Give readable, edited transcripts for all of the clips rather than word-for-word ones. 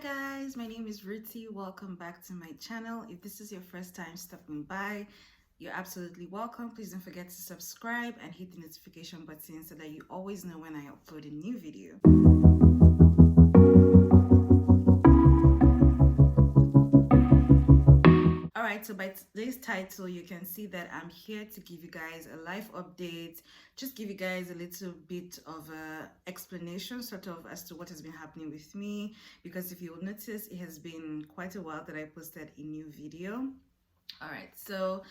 Hi guys, my name is Rutty. Welcome back to my channel. If this is your first time stopping by, you're absolutely welcome. Please don't forget to subscribe and hit the notification button so that you always know when I upload a new video. Alright, so by today's title, you can see that I'm here to give you guys a life update, just give you guys a little bit of a explanation sort of as to what has been happening with me, because if you'll notice, it has been quite a while that I posted a new video. Alright, so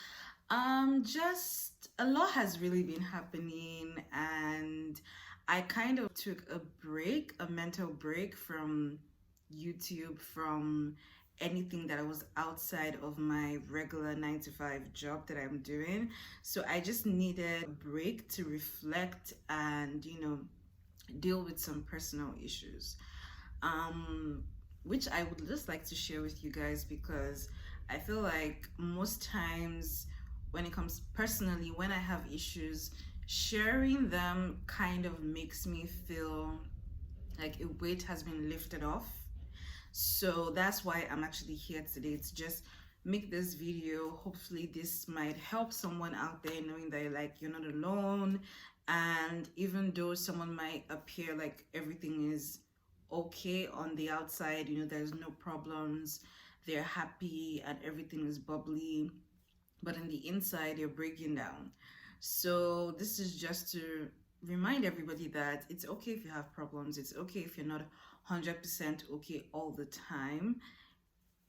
just a lot has really been happening, and I kind of took a break, a mental break from YouTube, from anything that was outside of my regular 9 to 5 job that I'm doing. So I just needed a break to reflect and, deal with some personal issues, which I would just like to share with you guys, because I feel like most times when it comes personally, when I have issues, sharing them kind of makes me feel like a weight has been lifted off. So that's why I'm actually here today, to just make this video. Hopefully this might help someone out there, knowing that you're not alone, and even though someone might appear like everything is okay on the outside, there's no problems, they're happy and everything is bubbly, but on the inside you're breaking down. So this is just to remind everybody that it's okay if you have problems. It's okay if you're not 100% okay all the time.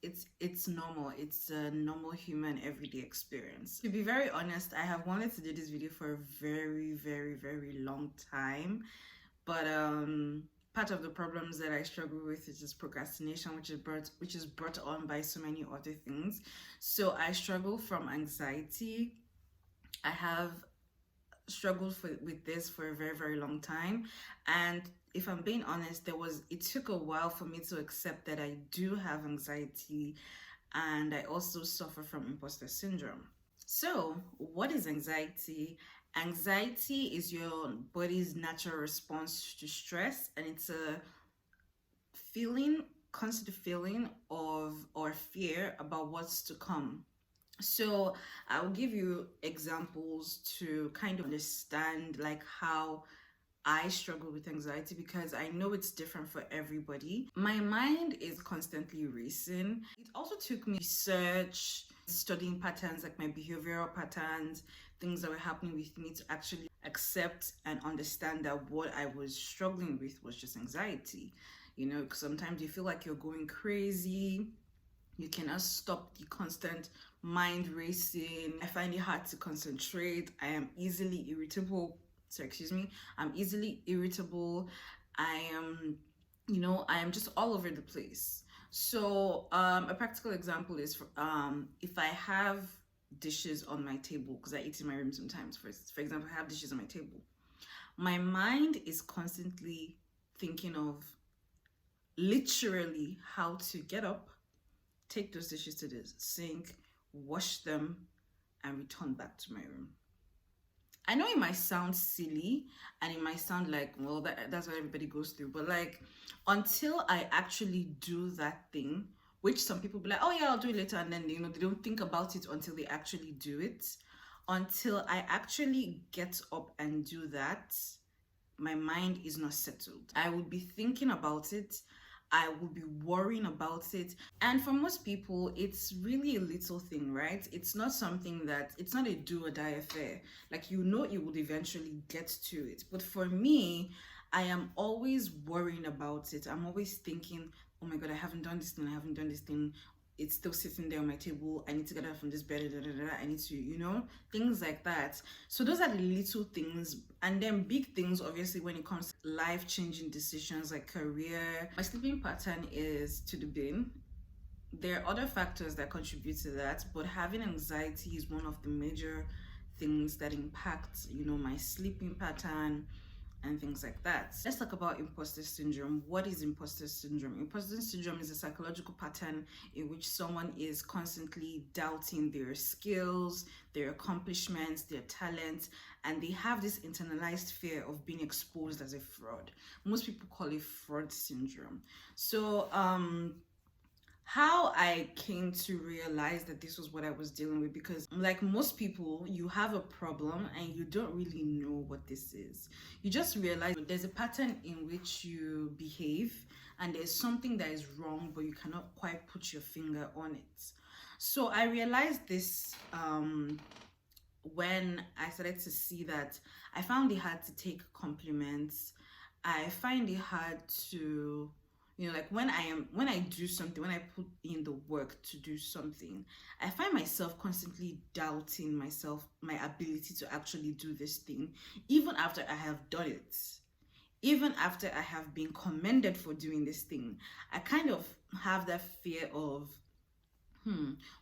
It's normal. It's a normal human everyday experience. To be very honest, I have wanted to do this video for a very, very, very long time, but part of the problems that I struggle with is just procrastination, which is brought on by so many other things. So I struggle from anxiety. I have struggled with this for a very, very long time, and if I'm being honest, it took a while for me to accept that I do have anxiety, and I also suffer from imposter syndrome. So what is anxiety? Anxiety is your body's natural response to stress, and it's a constant feeling of or fear about what's to come. So I will give you examples to kind of understand how I struggle with anxiety, because I know it's different for everybody. My mind is constantly racing. It also took me research, studying patterns, like my behavioral patterns, things that were happening with me, to actually accept and understand that what I was struggling with was just anxiety. Because sometimes you feel like you're going crazy. You cannot stop the constant mind racing. I find it hard to concentrate. I am easily irritable. I'm easily irritable. I am just all over the place. So a practical example is if I have dishes on my table, because I eat in my room sometimes. For example, I have dishes on my table. My mind is constantly thinking of literally how to get up, take those dishes to the sink, wash them, and return back to my room. I know it might sound silly, and it might sound like, well, that's what everybody goes through, but until I actually do that thing, which some people be like, oh yeah, I'll do it later, and then they don't think about it until they actually do it. Until I actually get up and do that, my mind is not settled. I would be thinking about it, I will be worrying about it. And for most people, it's really a little thing, right? It's not a do or die affair. You would eventually get to it. But for me, I am always worrying about it. I'm always thinking, oh my God, I haven't done this thing. It's still sitting there on my table. I need to get out from this bed. I need to, things like that. So those are the little things. And then big things, obviously, when it comes to life-changing decisions like career. My sleeping pattern is to the bin. There are other factors that contribute to that, but having anxiety is one of the major things that impacts, my sleeping pattern, and things like that. Let's talk about imposter syndrome. What is imposter syndrome? Imposter syndrome is a psychological pattern in which someone is constantly doubting their skills, their accomplishments, their talents, and they have this internalized fear of being exposed as a fraud. Most people call it fraud syndrome. So, how I came to realize that this was what I was dealing with, because like most people, you have a problem and you don't really know what this is. You just realize there's a pattern in which you behave and there's something that is wrong, but you cannot quite put your finger on it. So I realized this when I started to see that I found it hard to take compliments. I find it hard to, like when I do something, when I put in the work to do something, I find myself constantly doubting myself, my ability to actually do this thing, even after I have done it. Even after I have been commended for doing this thing, I kind of have that fear of,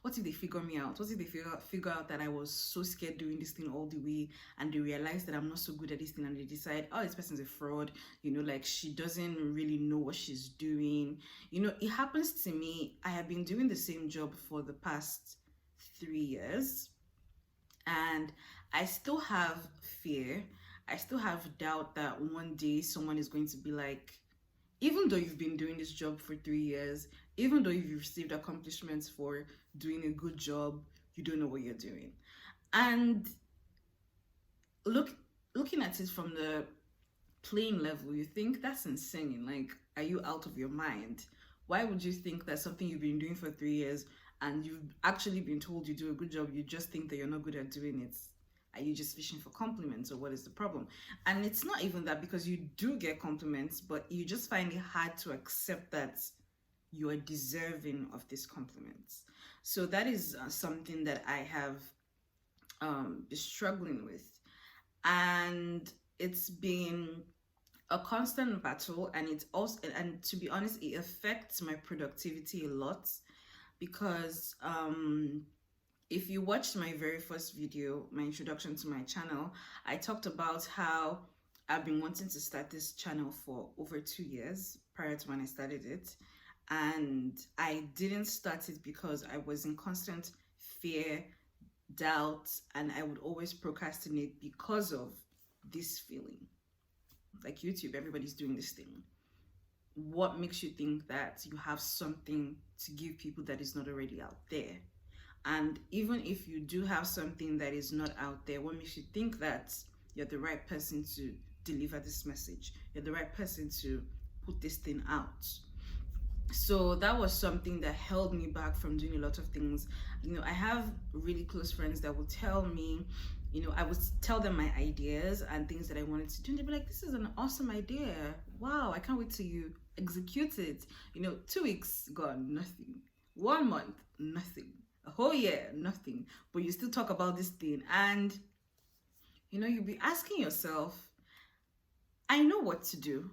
what if they figure me out? What if they figure out that I was so scared doing this thing all the way, and they realize that I'm not so good at this thing, and they decide, oh, this person's a fraud, like she doesn't really know what she's doing. It happens to me. I have been doing the same job for the past 3 years, and I still have fear. I still have doubt that one day someone is going to be like, even though you've been doing this job for 3 years, even though you've received accomplishments for doing a good job, you don't know what you're doing. And looking at it from the plain level, you think that's insane. Like, are you out of your mind? Why would you think that something you've been doing for 3 years and you've actually been told you do a good job, you just think that you're not good at doing it? Are you just fishing for compliments, or what is the problem? And it's not even that, because you do get compliments, but you just find it hard to accept that you are deserving of these compliments. So that is something that I have been struggling with, and it's been a constant battle. And it's also, and to be honest, it affects my productivity a lot, because if you watched my very first video, my introduction to my channel, I talked about how I've been wanting to start this channel for over 2 years prior to when I started it. And I didn't start it because I was in constant fear, doubt, and I would always procrastinate because of this feeling. Like YouTube, everybody's doing this thing. What makes you think that you have something to give people that is not already out there? And even if you do have something that is not out there, what makes you think that you're the right person to deliver this message? You're the right person to put this thing out. So that was something that held me back from doing a lot of things. I have really close friends that will tell me, I would tell them my ideas and things that I wanted to do, and they'd be like, this is an awesome idea. Wow, I can't wait till you execute it. 2 weeks gone, nothing. 1 month, nothing. A whole year, nothing. But you still talk about this thing, and you'll be asking yourself, I know what to do.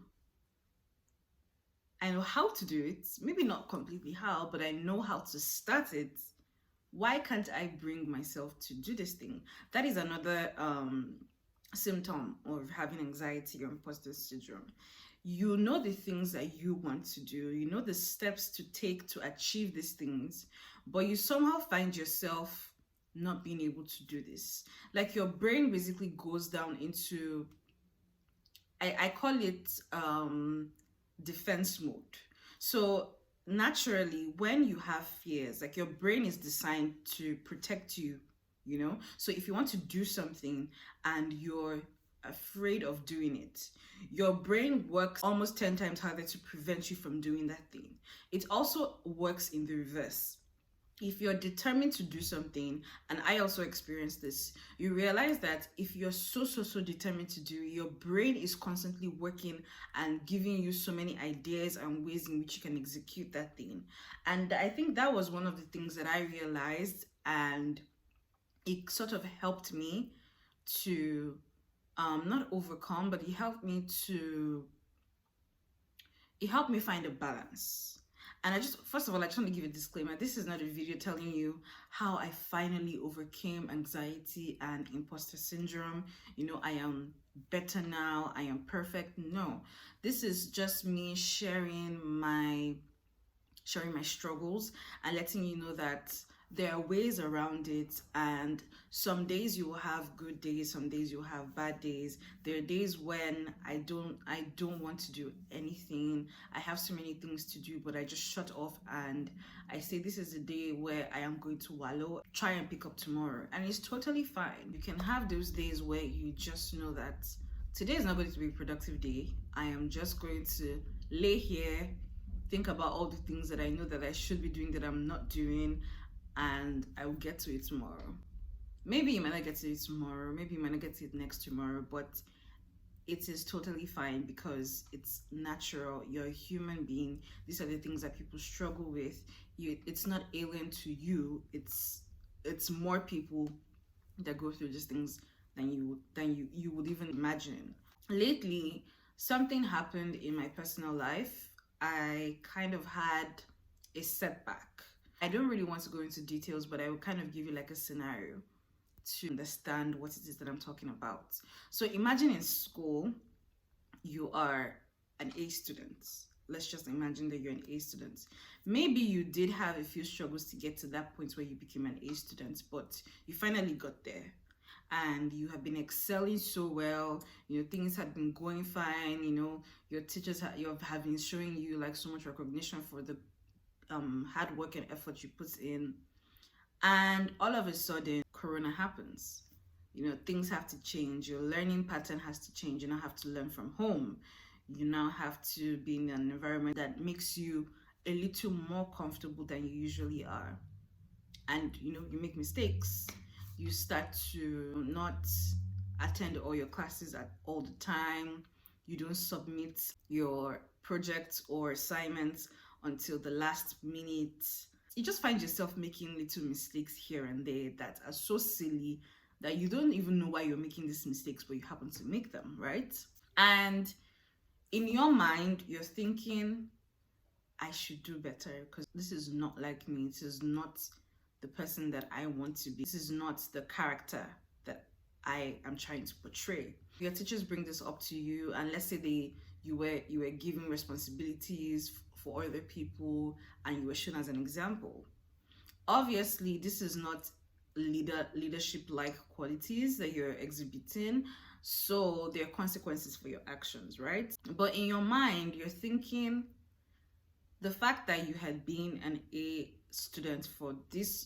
I know how to do it. Maybe not completely how, but I know how to start it. Why can't I bring myself to do this thing? That is another symptom of having anxiety or imposter syndrome. You know the things that you want to do. You know the steps to take to achieve these things, but you somehow find yourself not being able to do this. Like, your brain basically goes down into, I call it defense mode. So naturally, when you have fears, like, your brain is designed to protect you, so if you want to do something and you're afraid of doing it, your brain works almost 10 times harder to prevent you from doing that thing. It also works in the reverse. If you're determined to do something, and I also experienced this, you realize that if you're so determined to do it, your brain is constantly working and giving you so many ideas and ways in which you can execute that thing. And I think that was one of the things that I realized, and it sort of helped me to not overcome, but it helped me find a balance. And first of all, I just want to give a disclaimer. This is not a video telling you how I finally overcame anxiety and imposter syndrome. I am better now, I am perfect. No, this is just me sharing my struggles and letting you know that there are ways around it, and some days you will have good days, some days you'll have bad days. There are days when I don't want to do anything. I have so many things to do, but I just shut off and I say this is a day where I am going to wallow, try and pick up tomorrow, and it's totally fine. You can have those days where you just know that today is not going to be a productive day. I am just going to lay here, think about all the things that I know that I should be doing that I'm not doing, and I will get to it tomorrow. Maybe you might not get to it tomorrow, maybe you might not get to it next tomorrow, but it is totally fine because it's natural. You're a human being. These are the things that people struggle with. It's not alien to you. It's more people that go through these things than you would even imagine. Lately, something happened in my personal life. I kind of had a setback. I don't really want to go into details, but I will kind of give you like a scenario to understand what it is that I'm talking about. So imagine in school, you are an A student. Let's just imagine that you're an A student. Maybe you did have a few struggles to get to that point where you became an A student, but you finally got there and you have been excelling so well. Things have been going fine. Your teachers have been showing you like so much recognition for the hard work and effort you put in, and all of a sudden corona happens. Things have to change. Your learning pattern has to change. You now have to learn from home. You now have to be in an environment that makes you a little more comfortable than you usually are, and you make mistakes. You start to not attend all your classes at all the time. You don't submit your projects or assignments until the last minute. You just find yourself making little mistakes here and there that are so silly that you don't even know why you're making these mistakes, but you happen to make them, right? And in your mind, you're thinking, I should do better because this is not like me. This is not the person that I want to be. This is not the character that I am trying to portray. Your teachers bring this up to you, and let's say you were given responsibilities for other people and you were shown as an example. Obviously, this is not leadership like qualities that you're exhibiting, so there are consequences for your actions, right? But in your mind, you're thinking the fact that you had been an A student for this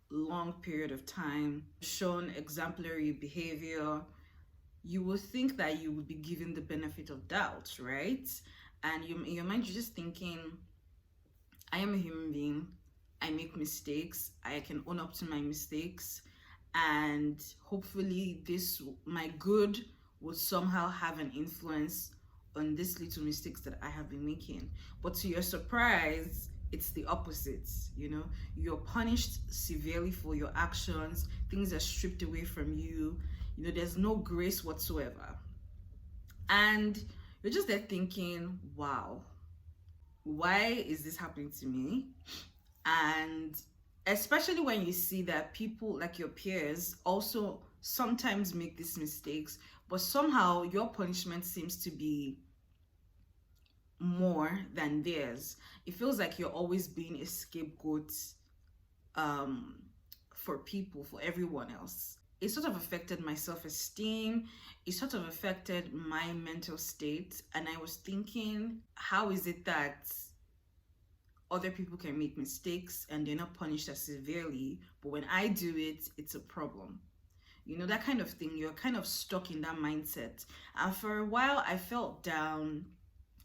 long period of time, shown exemplary behavior, you would think that you would be given the benefit of doubt, right? And in your mind, you're just thinking, I am a human being. I make mistakes. I can own up to my mistakes. And hopefully my good will somehow have an influence on these little mistakes that I have been making. But to your surprise, it's the opposite. You're punished severely for your actions. Things are stripped away from you. There's no grace whatsoever. And you're just there thinking, wow, why is this happening to me? And especially when you see that people like your peers also sometimes make these mistakes, but somehow your punishment seems to be more than theirs. It feels like you're always being a scapegoat for people, for everyone else. It sort of affected my self-esteem. It sort of affected my mental state. And I was thinking, how is it that other people can make mistakes and they're not punished as severely, but when I do it, it's a problem? That kind of thing. You're kind of stuck in that mindset. And for a while, I felt down.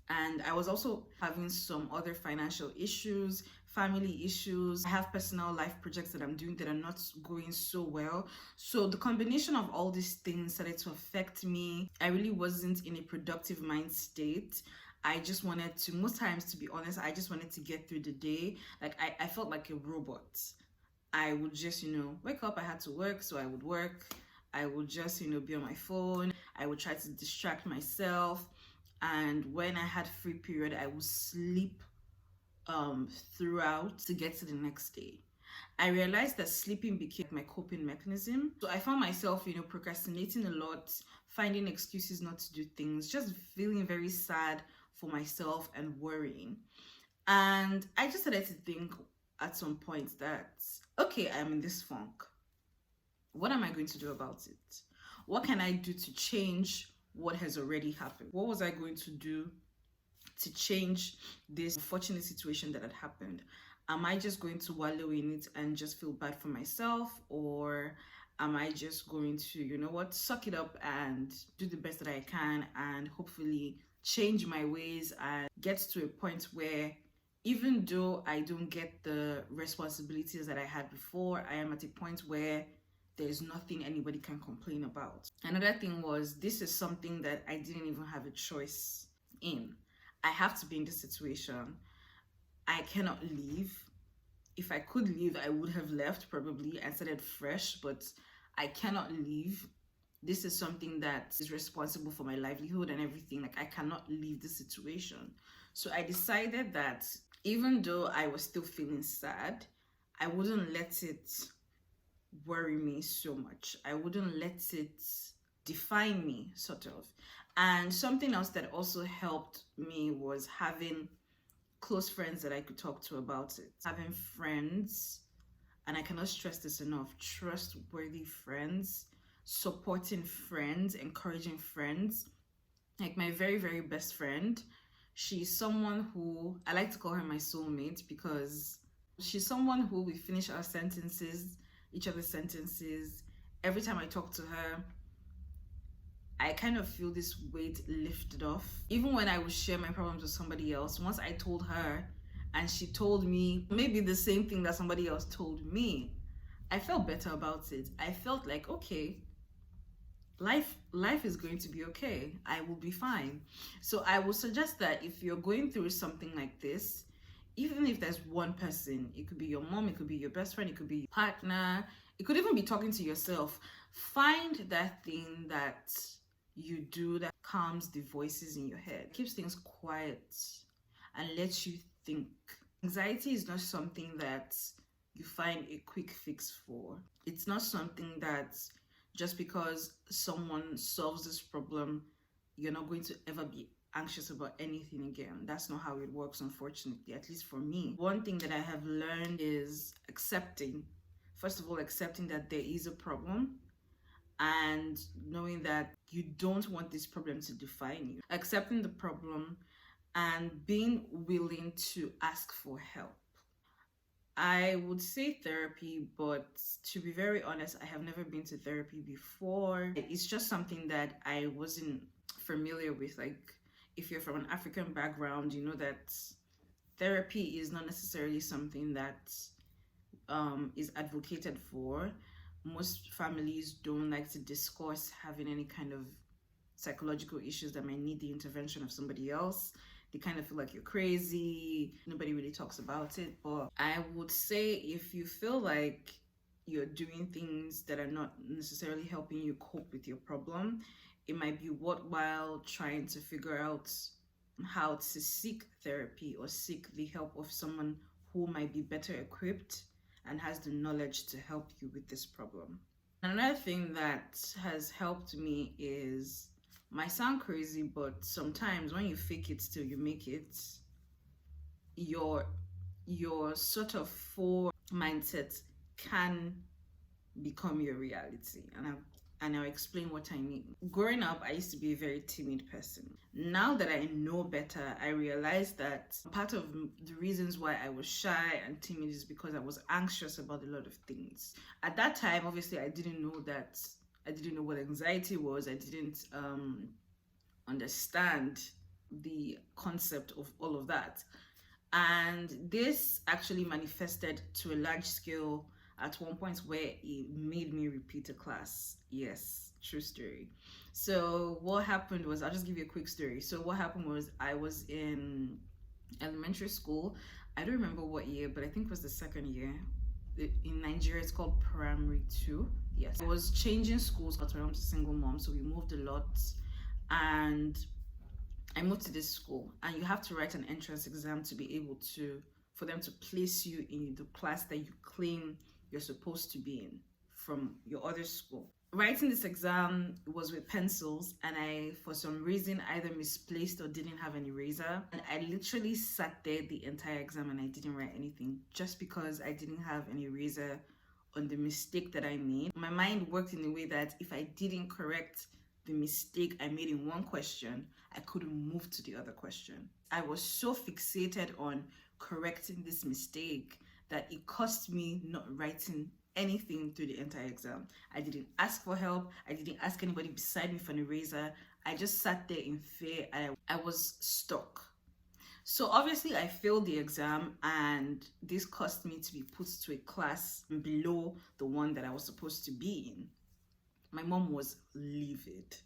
And I was also having some other financial issues, family issues. I have personal life projects that I'm doing that are not going so well. So the combination of all these things started to affect me. I really wasn't in a productive mind state. I just wanted to, most times, to be honest, I just wanted to get through the day. Like I felt like a robot. I would just, wake up, I had to work, so I would work. I would just, be on my phone. I would try to distract myself. And when I had free period, I would sleep throughout to get to the next day. I realized that sleeping became my coping mechanism. So I found myself, procrastinating a lot, finding excuses not to do things, just feeling very sad for myself and worrying. And I just started to think at some point that, okay, I'm in this funk. What am I going to do about it? What can I do to change what has already happened? What was I going to do to change this unfortunate situation that had happened? Am I just going to wallow in it and just feel bad for myself? Or am I just going to, suck it up and do the best that I can and hopefully change my ways and get to a point where even though I don't get the responsibilities that I had before, I am at a point where there's nothing anybody can complain about. Another thing was, this is something that I didn't even have a choice in. I have to be in this situation. I cannot leave. If I could leave, I would have left probably and started fresh, but I cannot leave. This is something that is responsible for my livelihood and everything. Like, I cannot leave this situation. So I decided that even though I was still feeling sad, I wouldn't let it worry me so much. I wouldn't let it define me, sort of. And something else that also helped me was having close friends that I could talk to about it. Having friends, and I cannot stress this enough, trustworthy friends, supporting friends, encouraging friends. Like my very, very best friend, she's someone who, I like to call her my soulmate, because she's someone who we finish our sentences, each other's sentences. Every time I talk to her, I kind of feel this weight lifted off. Even when I would share my problems with somebody else, once I told her and she told me maybe the same thing that somebody else told me, I felt better about it. I felt like, okay, life is going to be okay. I will be fine. So I would suggest that if you're going through something like this, even if there's one person, it could be your mom, it could be your best friend, it could be your partner, it could even be talking to yourself. Find that thing that you do that calms the voices in your head, keeps things quiet and lets you think. Anxiety is not something that you find a quick fix for. It's not something that just because someone solves this problem, you're not going to ever be anxious about anything again. That's not how it works, unfortunately, at least for me. One thing that I have learned is accepting. First of all, accepting that there is a problem and knowing that you don't want this problem to define you. Accepting the problem and being willing to ask for help. I would say therapy, but to be very honest, I have never been to therapy before. It's just something that I wasn't familiar with. Like, if you're from an African background, you know that therapy is not necessarily something that is advocated for. Most families don't like to discuss having any kind of psychological issues that might need the intervention of somebody else. They kind of feel like you're crazy. Nobody really talks about it. But I would say if you feel like you're doing things that are not necessarily helping you cope with your problem, it might be worthwhile trying to figure out how to seek therapy or seek the help of someone who might be better equipped and has the knowledge to help you with this problem. Another thing that has helped me is, might sound crazy, but sometimes when you fake it till you make it, your sort of full mindset can become your reality. And I'll explain what I mean. Growing up, I used to be a very timid person. Now that I know better, I realized that part of the reasons why I was shy and timid is because I was anxious about a lot of things. At that time, obviously, I didn't know what anxiety was. I didn't understand the concept of all of that. And this actually manifested to a large scale at one point where it made me repeat a class. Yes, true story. So what happened was, I'll just give you a quick story. So what happened was, I was in elementary school. I don't remember what year, but I think it was the second year. In Nigeria, it's called primary 2. Yes. I was changing schools because my mom's a single mom, so we moved a lot. And I moved to this school, and you have to write an entrance exam to be able to for them to place you in the class that you claim you're supposed to be in from your other school. Writing this exam was with pencils, and I, for some reason, either misplaced or didn't have an eraser. And I literally sat there the entire exam and I didn't write anything just because I didn't have an eraser on the mistake that I made. My mind worked in a way that if I didn't correct the mistake I made in one question, I couldn't move to the other question. I was so fixated on correcting this mistake that it cost me not writing anything through the entire exam. I didn't ask for help. I didn't ask anybody beside me for an eraser. I just sat there in fear and I was stuck. So obviously I failed the exam, and this caused me to be put to a class below the one that I was supposed to be in. My mom was livid.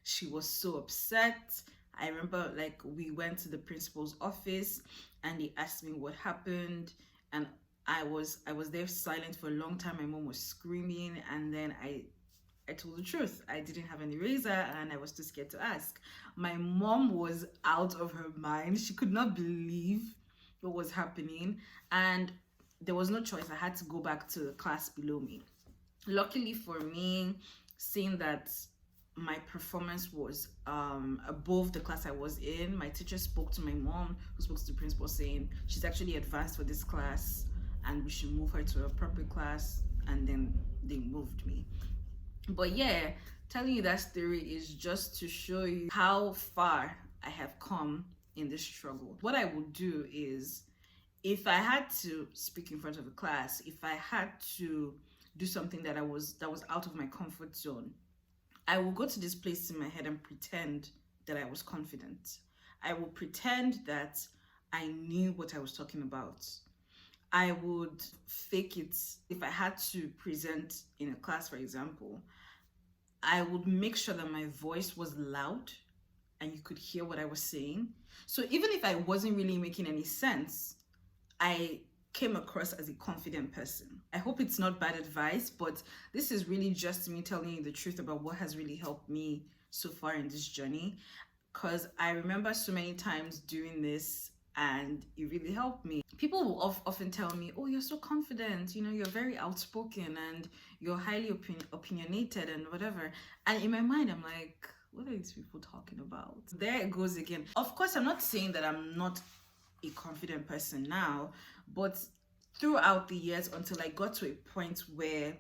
She was so upset. I remember we went to the principal's office and they asked me what happened, and I was there silent for a long time. My mom was screaming, and then I told the truth. I didn't have an eraser and I was too scared to ask. My mom was out of her mind. She could not believe what was happening, and there was no choice. I had to go back to the class below me. Luckily for me, seeing that my performance was above the class I was in, my teacher spoke to my mom, who spoke to the principal, saying she's actually advanced for this class and we should move her to a proper class, and then they moved me. But yeah, telling you that story is just to show you how far I have come in this struggle. What I would do is, if I had to speak in front of a class, if I had to do something that was out of my comfort zone, I will go to this place in my head and pretend that I was confident. I will pretend that I knew what I was talking about. I would fake it. If I had to present in a class, for example, I would make sure that my voice was loud and you could hear what I was saying. So even if I wasn't really making any sense, I came across as a confident person. I hope it's not bad advice, but this is really just me telling you the truth about what has really helped me so far in this journey. Because I remember so many times doing this and it really helped me. People will often tell me, oh, you're so confident, you're very outspoken and you're highly opinionated and whatever. And in my mind, I'm like, what are these people talking about? There it goes again. Of course, I'm not saying that I'm not a confident person now, but throughout the years, until I got to a point where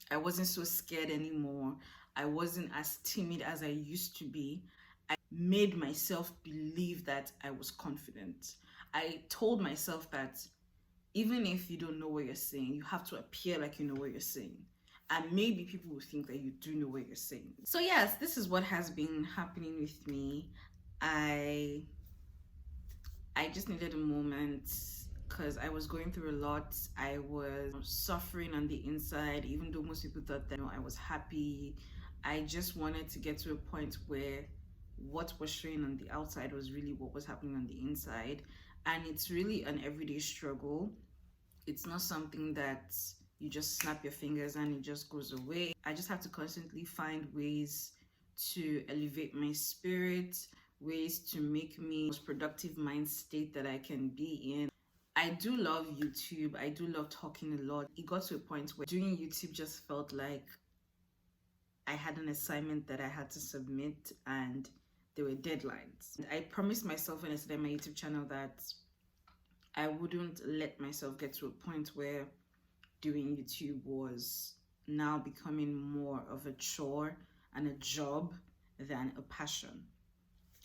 I wasn't so scared anymore, I wasn't as timid as I used to be, I made myself believe that I was confident. I told myself that even if you don't know what you're saying, you have to appear like you know what you're saying. And maybe people will think that you do know what you're saying. So yes, this is what has been happening with me. I just needed a moment because I was going through a lot. I was suffering on the inside, even though most people thought that I was happy. I just wanted to get to a point where what was showing on the outside was really what was happening on the inside. And it's really an everyday struggle. It's not something that you just snap your fingers and it just goes away. I just have to constantly find ways to elevate my spirit, ways to make me the most productive mind state that I can be in. I do love YouTube. I do love talking a lot. It got to a point where doing YouTube just felt like I had an assignment that I had to submit and there were deadlines. And I promised myself when I started my YouTube channel that I wouldn't let myself get to a point where doing YouTube was now becoming more of a chore and a job than a passion.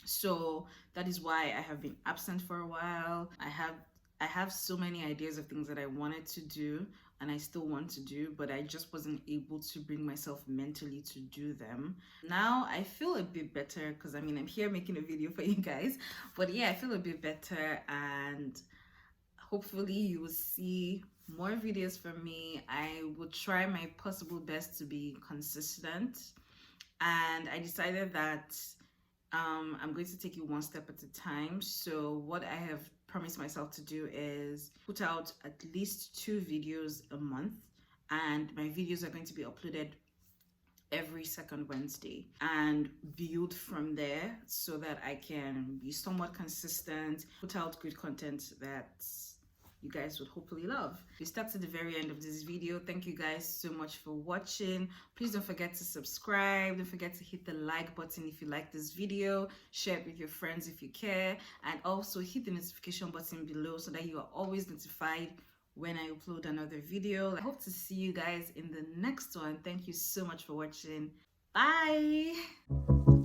So that is why I have been absent for a while. I have so many ideas of things that I wanted to do and I still want to do, but I just wasn't able to bring myself mentally to do them. Now I feel a bit better because I'm here making a video for you guys, but yeah, I feel a bit better and hopefully you will see more videos from me. I will try my possible best to be consistent, and I decided that I'm going to take it one step at a time. So what I have promised myself to do is put out at least 2 videos a month, and my videos are going to be uploaded every second Wednesday, and build from there so that I can be somewhat consistent, put out good content that you guys would hopefully love. We stuck to the very end of this video. Thank you guys so much for watching. Please don't forget to subscribe. Don't forget to hit the like button if you like this video. Share it with your friends if you care, and also hit the notification button below so that you are always notified when I upload another video. I hope to see you guys in the next one. Thank you so much for watching. Bye.